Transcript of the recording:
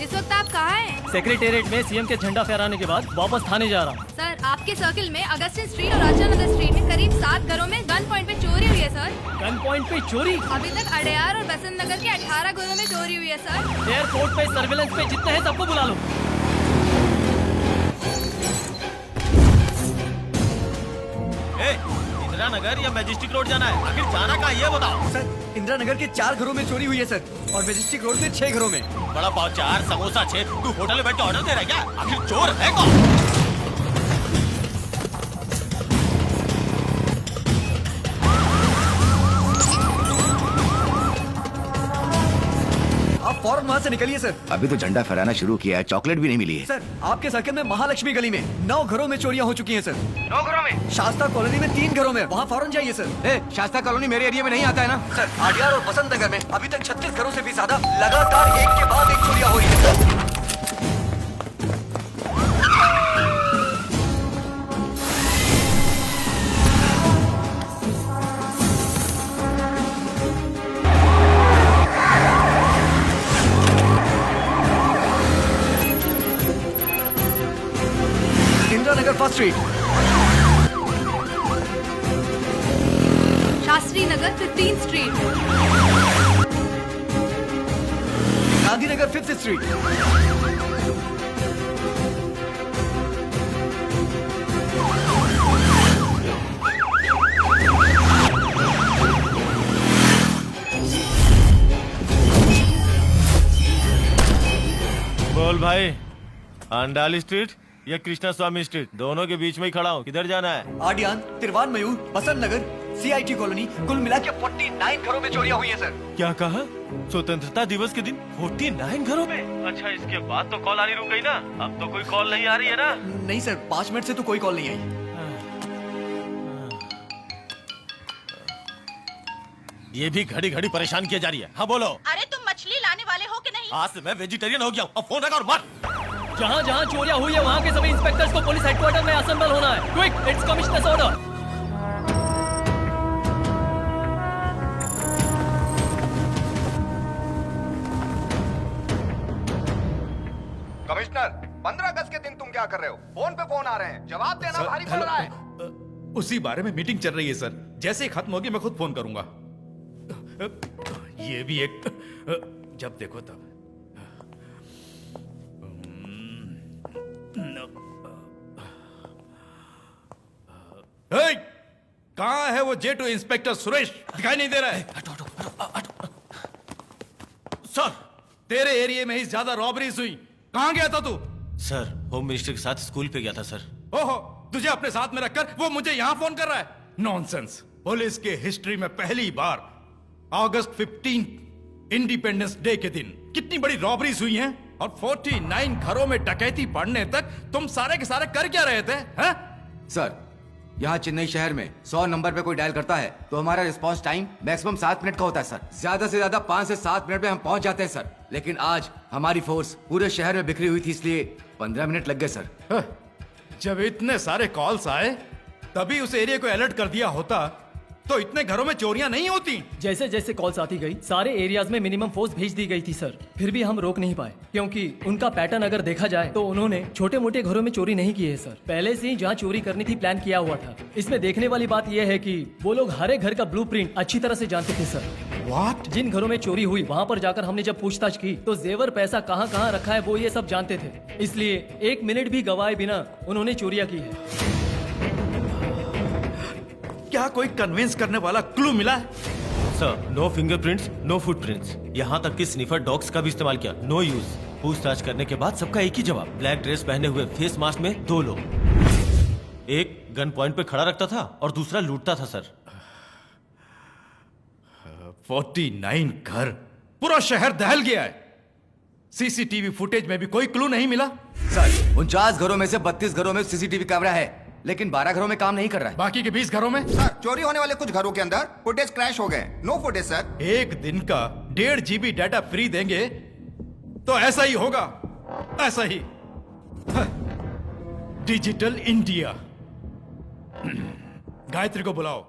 इस वक्त आप कहाँ हैं? सेक्रेटेरिएट में सीएम के झंडा फहराने के बाद वापस थाने जा रहा हूँ। सर, आपके सर्किल में अगस्टिन स्ट्रीट और आशा नगर स्ट्रीट में करीब 7 घरों में गन पॉइंट पे चोरी हुई है सर। गन पॉइंट पे चोरी? अभी तक अडयार और बसंत नगर के 18 घरों में चोरी हुई है सर। एयरपोर्ट पे सर्विलेंस पे जितने हैं सबको बुला लो। इंदिरा नगर या मैजेस्टिक रोड जाना है? आखिर जाना कहाँ ये बताओ। सर, इंदिरा नगर के 4 घरों में चोरी हुई है सर, और मैजेस्टिक रोड के 6 घरों में। बड़ा पाव 4 समोसा 6। तू होटल में बैठ के ऑर्डर दे रहा है क्या? आखिर चोर है कौन? आप फौरन वहाँ से निकलिए सर। अभी तो झंडा फहराना शुरू किया है, चॉकलेट भी नहीं मिली है। सर, आपके सर्किल में महालक्ष्मी गली में 9 घरों में चोरियां हो चुकी हैं सर। 9 घरों में? शास्ता कॉलोनी में 3 घरों में। वहाँ फौरन जाइए सर। शास्ता कॉलोनी मेरे एरिया में नहीं आता है ना सर, अडयार और बसंत नगर में अभी तक 36 घरों से भी ज्यादा लगातार एक के बाद एक चोरियां हो रही है sir. Indira Nagar first street, Shastri Nagar 15 street, Gandhinagar 5th street, बोल भाई, अंडाली स्ट्रीट या कृष्णा स्वामी स्ट्रीट, दोनों के बीच में ही खड़ा हूँ। किधर जाना है? आडियान, तिरवान मयूर, बसंत नगर, CIT कॉलोनी, कुल मिला के 49 घरों में चोरियां हुई हैं सर। क्या कहा? स्वतंत्रता दिवस के दिन 49 घरों में? अच्छा, इसके बाद तो कॉल आनी रुक गई ना? अब तो कोई कॉल नहीं आ रही है ना? नहीं सर, 5 मिनट से तो कोई कॉल नहीं आई। ये भी घड़ी घड़ी परेशान किया जा रही है। हाँ बोलो। अरे तुम मछली लाने वाले हो कि नहीं? आज से मैं वेजिटेरियन हो गया हूँ। अब फोन रखा और मत। जहाँ जहाँ चोरियां हुई है वहाँ के सभी इंस्पेक्टर्स को पुलिस हेडक्वार्टर में असेंबल होना है। Quick, it's commissioners order. Commissioner, 15 अगस्त के दिन तुम क्या कर रहे हो? फोन पे फोन आ रहे हैं, जवाब देना भारी पड़ रहा है। उसी बारे में मीटिंग चल रही है सर। जैसे ही खत्म होगी मैं खुद फोन करूंगा। ये भी एक जब देखो तब। कहाँ है वो J2 इंस्पेक्टर सुरेश? दिखाई नहीं दे रहा है। सर, तेरे एरिया में ही ज्यादा रॉबरीज हुई। कहाँ गया था तू? सर, होम मिनिस्टर के साथ स्कूल पे गया था सर। ओहो, तुझे अपने साथ में रखकर वो मुझे यहाँ फोन कर रहा है? नॉनसेंस। पुलिस के हिस्ट्री में पहली बार अगस्त 15 इंडिपेंडेंस डे के दिन कितनी बड़ी रॉबरीज हुई हैं और 49 घरों में डकैती पड़ने तक तुम सारे के सारे कर क्या रहे थे? हैं? सर, यहाँ चेन्नई शहर में 100 नंबर पे कोई डायल करता है तो हमारा रिस्पांस टाइम मैक्सिमम 7 मिनट का होता है सर। ज्यादा से ज्यादा 5 से 7 मिनट में हम पहुंच जाते हैं सर। लेकिन आज हमारी फोर्स पूरे शहर में बिखरी हुई थी, इसलिए 15 मिनट लग गए सर। जब इतने सारे कॉल्स आए तभी उस एरिया को अलर्ट कर दिया होता तो इतने घरों में चोरियां नहीं होती। जैसे जैसे कॉल्स आती गई सारे एरियाज में मिनिमम फोर्स भेज दी गई थी सर। फिर भी हम रोक नहीं पाए क्योंकि उनका पैटर्न अगर देखा जाए तो उन्होंने छोटे मोटे घरों में चोरी नहीं की है सर। पहले से ही जहाँ चोरी करनी थी प्लान किया हुआ था। इसमें देखने वाली बात यह है कि वो लोग हर एक घर का ब्लूप्रिंट अच्छी तरह से जानते थे सर। What? जिन घरों में चोरी हुई वहाँ पर जाकर हमने जब पूछताछ की तो जेवर पैसा कहाँ कहाँ रखा है वो ये सब जानते थे। इसलिए 1 मिनट भी गवाए बिना उन्होंने चोरियां की है। क्या कोई कन्विंस करने वाला क्लू मिला है? Sir, no fingerprints, no footprints, यहाँ तक कि स्निफर डॉग्स का भी इस्तेमाल किया। No use. पूछताछ करने के बाद सबका एक ही जवाब, ब्लैक ड्रेस पहने हुए फेस मास्क में 2 लोग। एक गन पॉइंट पे खड़ा रखता था और दूसरा लूटता था सर। 49 घर, पूरा शहर दहल गया है। सीसीटीवी फुटेज में भी कोई क्लू नहीं मिला। सर, 49 घरों में से 32 घरों में सीसीटीवी कैमरा है, लेकिन 12 घरों में काम नहीं कर रहा है। बाकी के 20 घरों में? सर, चोरी होने वाले कुछ घरों के अंदर फुटेज क्रैश हो गए। No footage sir. एक दिन का 1.5 GB डाटा फ्री देंगे तो ऐसा ही होगा, ऐसा ही। Digital India. गायत्री को बुलाओ।